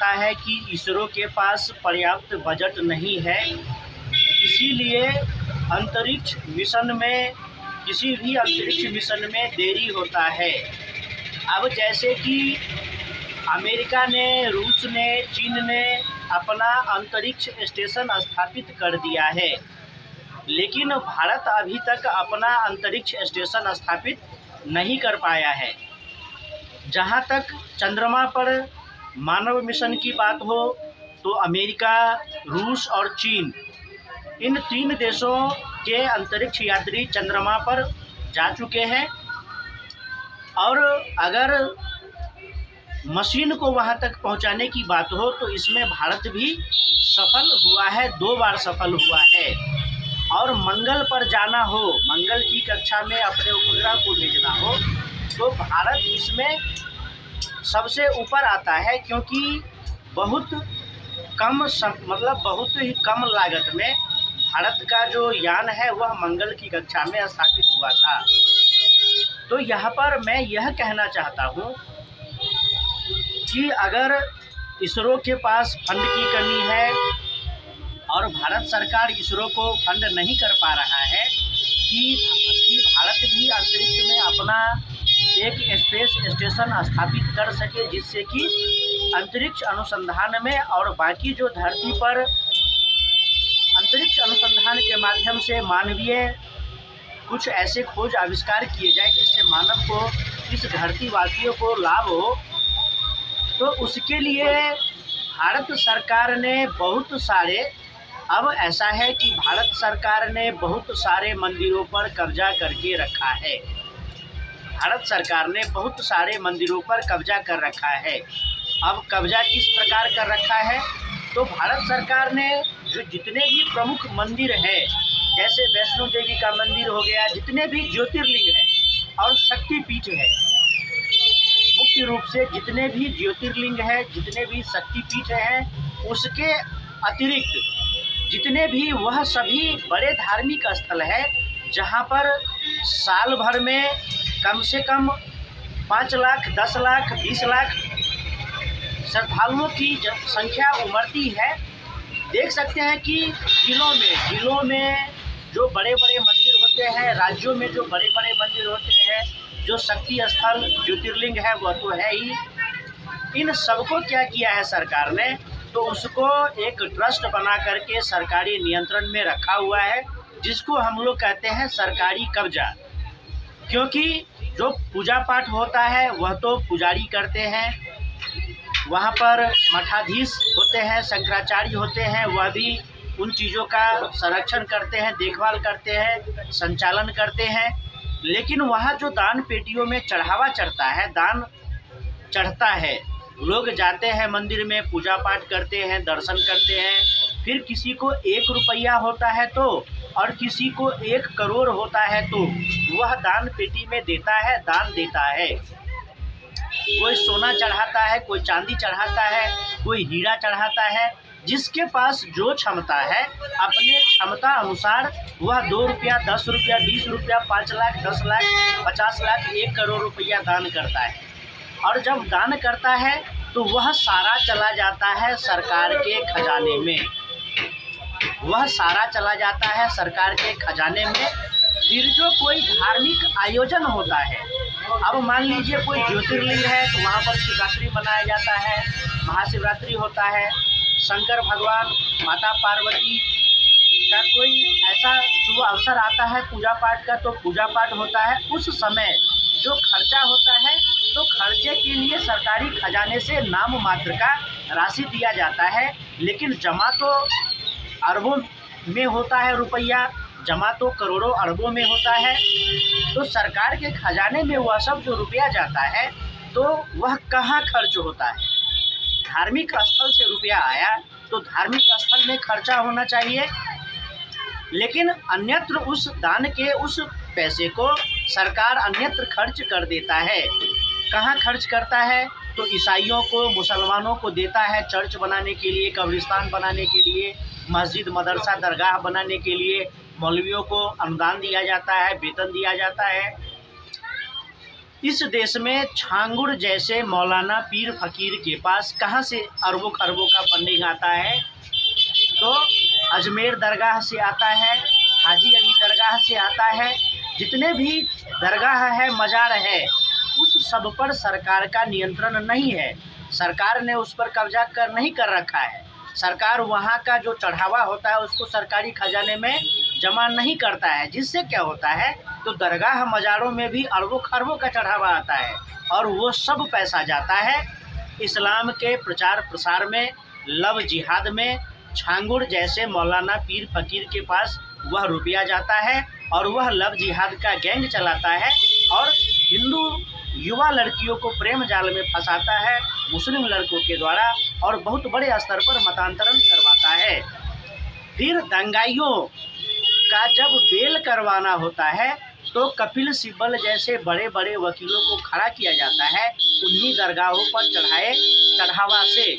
जाता है कि इसरो के पास पर्याप्त बजट नहीं है, इसीलिए अंतरिक्ष मिशन में किसी भी अंतरिक्ष मिशन में देरी होता है। अब जैसे कि अमेरिका ने, रूस ने, चीन ने अपना अंतरिक्ष स्टेशन स्थापित कर दिया है, लेकिन भारत अभी तक अपना अंतरिक्ष स्टेशन स्थापित नहीं कर पाया है। जहाँ तक चंद्रमा पर मानव मिशन की बात हो तो अमेरिका, रूस और चीन, इन 3 देशों के अंतरिक्ष यात्री चंद्रमा पर जा चुके हैं और अगर मशीन को वहां तक पहुंचाने की बात हो तो इसमें भारत भी सफल हुआ है, 2 बार सफल हुआ है। और मंगल पर जाना हो, मंगल की कक्षा में अपने उपग्रह को भेजना हो तो भारत इसमें सबसे ऊपर आता है, क्योंकि बहुत ही कम लागत में भारत का जो यान है वह मंगल की कक्षा में स्थापित हुआ था। तो यहाँ पर मैं यह कहना चाहता हूँ कि अगर इसरो के पास फंड की कमी है और भारत सरकार इसरो को फंड नहीं कर पा रहा है कि भारत भी अंतरिक्ष में अपना एक स्पेस स्टेशन स्थापित कर सके, जिससे कि अंतरिक्ष अनुसंधान में और बाकी जो धरती पर अंतरिक्ष अनुसंधान के माध्यम से मानवीय कुछ ऐसे खोज आविष्कार किए जाए जिससे मानव को, इस धरतीवासियों को लाभ हो। तो उसके लिए भारत सरकार ने बहुत सारे, अब ऐसा है कि भारत सरकार ने बहुत सारे मंदिरों पर कब्जा करके रखा है। भारत सरकार ने बहुत सारे मंदिरों पर कब्जा कर रखा है। अब कब्जा किस प्रकार कर रखा है? तो भारत सरकार ने जो जितने भी प्रमुख मंदिर हैं, जैसे वैष्णो देवी का मंदिर हो गया, जितने भी ज्योतिर्लिंग हैं और शक्तिपीठ है, मुख्य रूप से जितने भी ज्योतिर्लिंग है, जितने भी शक्तिपीठ हैं, उसके अतिरिक्त जितने भी, वह सभी बड़े धार्मिक स्थल है जहाँ पर साल भर में कम से कम 5 लाख, 10 लाख, 20 लाख श्रद्धालुओं की संख्या उमड़ती है। देख सकते हैं कि जिलों में जो बड़े बड़े मंदिर होते हैं, राज्यों में जो बड़े बड़े मंदिर होते हैं, जो शक्ति स्थल ज्योतिर्लिंग है वह तो है ही। इन सबको क्या किया है सरकार ने? तो उसको एक ट्रस्ट बना करके सरकारी नियंत्रण में रखा हुआ है, जिसको हम लोग कहते हैं सरकारी कब्जा। क्योंकि जो पूजा पाठ होता है वह तो पुजारी करते हैं, वहाँ पर मठाधीश होते हैं, शंकराचार्य होते हैं, वह भी उन चीज़ों का संरक्षण करते हैं, देखभाल करते हैं, संचालन करते हैं। लेकिन वहाँ जो दान पेटियों में चढ़ावा चढ़ता है, दान चढ़ता है, लोग जाते हैं मंदिर में, पूजा पाठ करते हैं, दर्शन करते हैं, फिर किसी को 1 रुपया होता है तो, और किसी को 1 करोड़ होता है तो वह दान पेटी में देता है, दान देता है। कोई सोना चढ़ाता है, कोई चांदी चढ़ाता है, कोई हीरा चढ़ाता है। जिसके पास जो क्षमता है, अपने क्षमता अनुसार वह 2 रुपया, 10 रुपया, 20 रुपया, 5 लाख, 10 लाख, 50 लाख, 1 करोड़ रुपया दान करता है। और जब दान करता है तो वह सारा चला जाता है सरकार के खजाने में, वह सारा चला जाता है सरकार के खजाने में। फिर जो कोई धार्मिक आयोजन होता है, अब मान लीजिए कोई ज्योतिर्लिंग है तो वहाँ पर शिवरात्रि मनाया जाता है, महाशिवरात्रि होता है, शंकर भगवान, माता पार्वती का कोई ऐसा शुभ अवसर आता है पूजा पाठ का, तो पूजा पाठ होता है। उस समय जो खर्चा होता है तो खर्चे के लिए सरकारी खजाने से नाम मात्र का राशि दिया जाता है, लेकिन जमा तो अरबों में होता है रुपया, जमा तो करोड़ों अरबों में होता है। तो सरकार के खजाने में वह सब जो रुपया जाता है तो वह कहाँ खर्च होता है? धार्मिक स्थल से रुपया आया तो धार्मिक स्थल में खर्चा होना चाहिए, लेकिन अन्यत्र उस दान के उस पैसे को सरकार अन्यत्र खर्च कर देता है। कहाँ खर्च करता है? तो ईसाइयों को, मुसलमानों को देता है, चर्च बनाने के लिए, कब्रिस्तान बनाने के लिए, मस्जिद, मदरसा, दरगाह बनाने के लिए। मौलवियों को अनुदान दिया जाता है, वेतन दिया जाता है। इस देश में छांगुड़ जैसे मौलाना पीर फकीर के पास कहाँ से अरबों खरबों का फंडिंग आता है? तो अजमेर दरगाह से आता है, हाजी अली दरगाह से आता है। जितने भी दरगाह है, मज़ार है, उस सब पर सरकार का नियंत्रण नहीं है। सरकार ने उस पर कब्जा नहीं कर रखा है। सरकार वहाँ का जो चढ़ावा होता है उसको सरकारी खजाने में जमा नहीं करता है, जिससे क्या होता है, तो दरगाह मज़ारों में भी अरबों खरबों का चढ़ावा आता है और वो सब पैसा जाता है इस्लाम के प्रचार प्रसार में, लव जिहाद में। छांगुड़ जैसे मौलाना पीर फकीर के पास वह रुपया जाता है और वह लव जिहाद का गैंग चलाता है और हिंदू युवा लड़कियों को प्रेम जाल में फंसाता है मुस्लिम लड़कों के द्वारा और बहुत बड़े स्तर पर मतांतरण करवाता है। फिर दंगाइयों का जब बेल करवाना होता है तो कपिल सिब्बल जैसे बड़े बड़े वकीलों को खड़ा किया जाता है उन्हीं दरगाहों पर चढ़ावा से।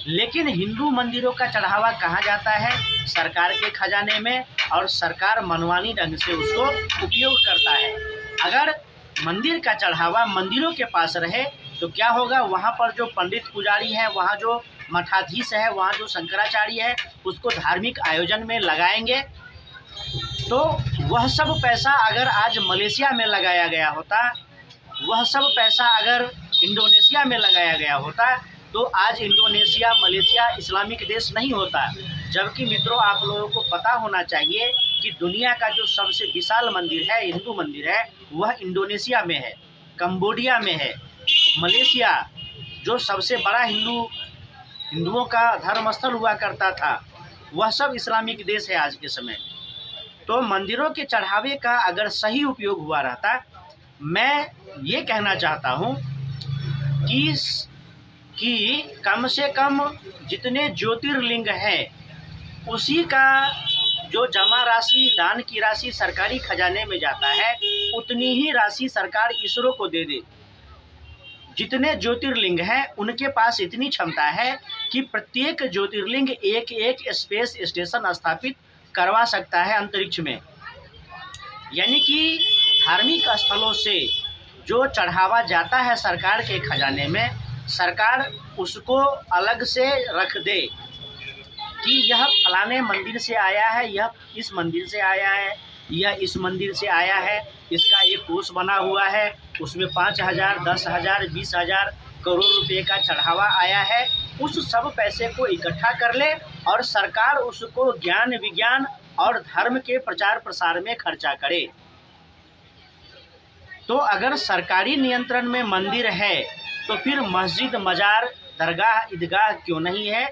लेकिन हिंदू मंदिरों का चढ़ावा कहाँ जाता है? सरकार के खजाने में, और सरकार मनमानी ढंग से उसको उपयोग करता है। अगर मंदिर का चढ़ावा मंदिरों के पास रहे तो क्या होगा, वहाँ पर जो पंडित पुजारी हैं, वहाँ जो मठाधीश है, वहाँ जो शंकराचार्य है, उसको धार्मिक आयोजन में लगाएंगे। तो वह सब पैसा अगर आज मलेशिया में लगाया गया होता, वह सब पैसा अगर इंडोनेशिया में लगाया गया होता, तो आज इंडोनेशिया मलेशिया इस्लामिक देश नहीं होता। जबकि मित्रों, आप लोगों को पता होना चाहिए कि दुनिया का जो सबसे विशाल मंदिर है, हिंदू मंदिर है, वह इंडोनेशिया में है, कंबोडिया में है। मलेशिया जो सबसे बड़ा हिंदुओं का धर्म स्थल हुआ करता था, वह सब इस्लामिक देश है आज के समय। तो मंदिरों के चढ़ावे का अगर सही उपयोग हुआ रहता, मैं ये कहना चाहता हूँ कि कम से कम जितने ज्योतिर्लिंग हैं उसी का जो जमा राशि, दान की राशि सरकारी खजाने में जाता है, उतनी ही राशि सरकार इसरो को दे दे। जितने ज्योतिर्लिंग हैं उनके पास इतनी क्षमता है कि प्रत्येक ज्योतिर्लिंग एक एक स्पेस स्टेशन स्थापित करवा सकता है अंतरिक्ष में। यानी कि धार्मिक स्थलों से जो चढ़ावा जाता है सरकार के खजाने में, सरकार उसको अलग से रख दे कि यह फलाने मंदिर से आया है, यह इस मंदिर से आया है, यह इस मंदिर से आया है, इसका एक कोष बना हुआ है, उसमें 5,000, 10,000, 20,000 करोड़ रुपए का चढ़ावा आया है। उस सब पैसे को इकट्ठा कर ले और सरकार उसको ज्ञान विज्ञान और धर्म के प्रचार प्रसार में खर्चा करे। तो अगर सरकारी नियंत्रण में मंदिर है तो फिर मस्जिद, मज़ार, दरगाह, ईदगाह क्यों नहीं है?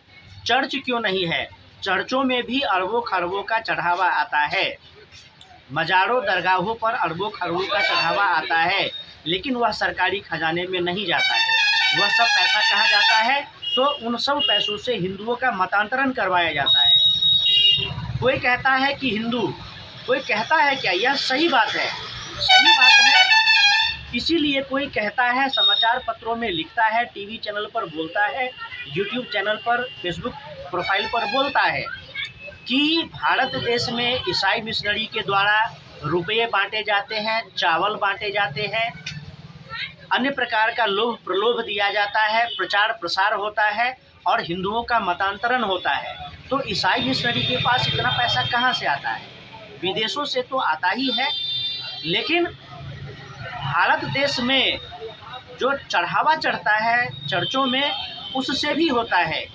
चर्च क्यों नहीं है? चर्चों में भी अरबों खरबों का चढ़ावा आता है, मज़ारों दरगाहों पर अरबों खरबों का चढ़ावा आता है, लेकिन वह सरकारी खजाने में नहीं जाता है। वह सब पैसा कहाँ जाता है? तो उन सब पैसों से हिंदुओं का मतांतरण करवाया जाता है। कोई कहता है कि हिंदू, कोई कहता है क्या? यह सही बात है, सही बात है। इसीलिए कोई कहता है, समाचार पत्रों में लिखता है, टीवी चैनल पर बोलता है, यूट्यूब चैनल पर, फेसबुक प्रोफाइल पर बोलता है कि भारत देश में ईसाई मिशनरी के द्वारा रुपये बांटे जाते हैं, चावल बांटे जाते हैं, अन्य प्रकार का लोभ प्रलोभ दिया जाता है, प्रचार प्रसार होता है और हिंदुओं का मतांतरण होता है। तो ईसाई मिशनरी के पास इतना पैसा कहाँ से आता है? विदेशों से तो आता ही है, लेकिन भारत देश में जो चढ़ावा चढ़ता है चर्चों में, उससे भी होता है।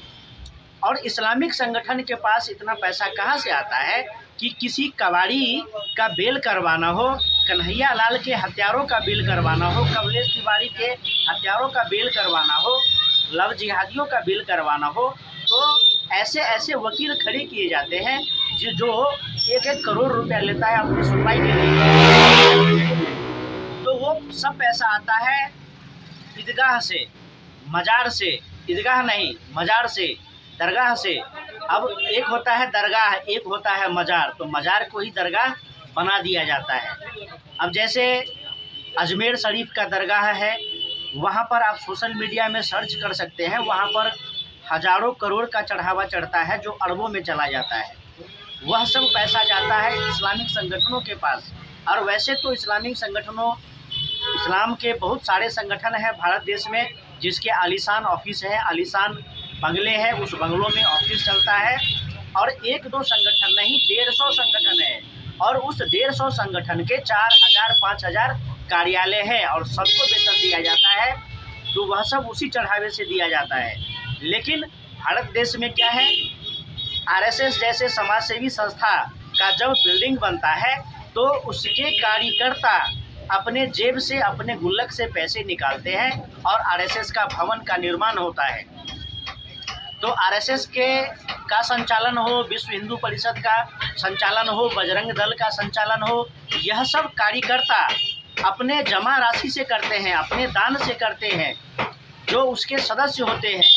और इस्लामिक संगठन के पास इतना पैसा कहाँ से आता है कि किसी कबाड़ी का बेल करवाना हो, कन्हैया लाल के हत्यारों का बेल करवाना हो, कमलेश तिवारी के हत्यारों का बेल करवाना हो, लव जिहादियों का बेल करवाना हो, तो ऐसे ऐसे वकील खड़े किए जाते हैं जो 1-1 करोड़ रुपया लेता है अपनी सुनवाई के लिए। तो वो सब पैसा आता है ईदगाह से, मज़ार से, ईदगाह नहीं, मज़ार से, दरगाह से। अब एक होता है दरगाह, एक होता है मज़ार, तो मज़ार को ही दरगाह बना दिया जाता है। अब जैसे अजमेर शरीफ का दरगाह है, वहाँ पर आप सोशल मीडिया में सर्च कर सकते हैं, वहाँ पर हज़ारों करोड़ का चढ़ावा चढ़ता है जो अरबों में चला जाता है। वह सब पैसा जाता है इस्लामिक संगठनों के पास। और वैसे तो इस्लामिक संगठनों इस्लाम के बहुत सारे संगठन हैं भारत देश में, जिसके आलीशान ऑफिस है, आलीशान बंगले हैं, उस बंगलों में ऑफिस चलता है। और 1-2 संगठन नहीं, 150 संगठन है, और उस 150 संगठन के 4000 5000 कार्यालय है, और सबको वेतन दिया जाता है। तो वह सब उसी चढ़ावे से दिया जाता है। लेकिन भारत देश में क्या है, आरएसएस जैसे समाजसेवी संस्था का जब बिल्डिंग बनता है तो उसके कार्यकर्ता अपने जेब से, अपने गुल्लक से पैसे निकालते हैं और आरएसएस का भवन का निर्माण होता है। तो आरएसएस का संचालन हो, विश्व हिंदू परिषद का संचालन हो, बजरंग दल का संचालन हो, यह सब कार्यकर्ता अपने जमा राशि से करते हैं, अपने दान से करते हैं, जो उसके सदस्य होते हैं।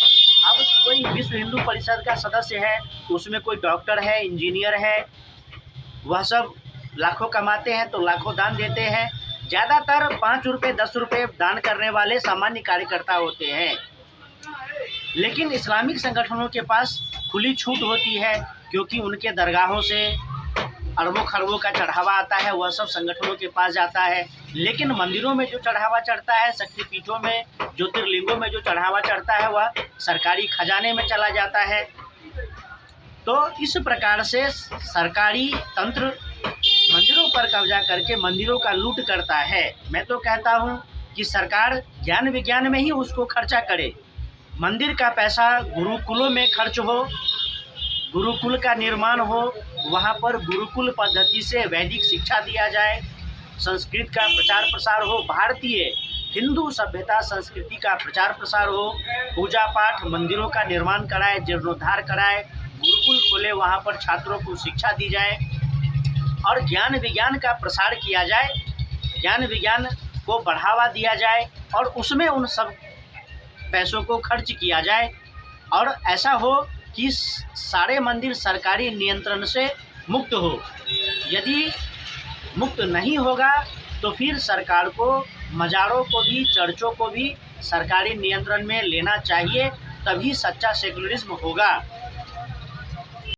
अब कोई विश्व हिंदू परिषद का सदस्य है, उसमें कोई डॉक्टर है, इंजीनियर है, वह सब लाखों कमाते हैं तो लाखों दान देते हैं। ज़्यादातर 5 रुपये 10 रुपये दान करने वाले सामान्य कार्यकर्ता होते हैं। लेकिन इस्लामिक संगठनों के पास खुली छूट होती है, क्योंकि उनके दरगाहों से अरबों खरबों का चढ़ावा आता है, वह सब संगठनों के पास जाता है। लेकिन मंदिरों में जो चढ़ावा चढ़ता है, शक्तिपीठों में, ज्योतिर्लिंगों में जो चढ़ावा चढ़ता है, वह सरकारी खजाने में चला जाता है। तो इस प्रकार से सरकारी तंत्र मंदिरों पर कब्जा करके मंदिरों का लूट करता है। मैं तो कहता हूँ कि सरकार ज्ञान विज्ञान में ही उसको खर्चा करे। मंदिर का पैसा गुरुकुलों में खर्च हो, गुरुकुल का निर्माण हो, वहाँ पर गुरुकुल पद्धति से वैदिक शिक्षा दिया जाए, संस्कृत का प्रचार प्रसार हो, भारतीय हिंदू सभ्यता संस्कृति का प्रचार प्रसार हो, पूजा पाठ, मंदिरों का निर्माण कराए, जीर्णोद्धार कराए, गुरुकुल खोले, वहाँ पर छात्रों को शिक्षा दी जाए और ज्ञान विज्ञान का प्रसार किया जाए, ज्ञान विज्ञान को बढ़ावा दिया जाए और उसमें उन सब पैसों को खर्च किया जाए। और ऐसा हो कि सारे मंदिर सरकारी नियंत्रण से मुक्त हो। यदि मुक्त नहीं होगा तो फिर सरकार को मज़ारों को भी, चर्चों को भी सरकारी नियंत्रण में लेना चाहिए, तभी सच्चा सेकुलरिज्म होगा।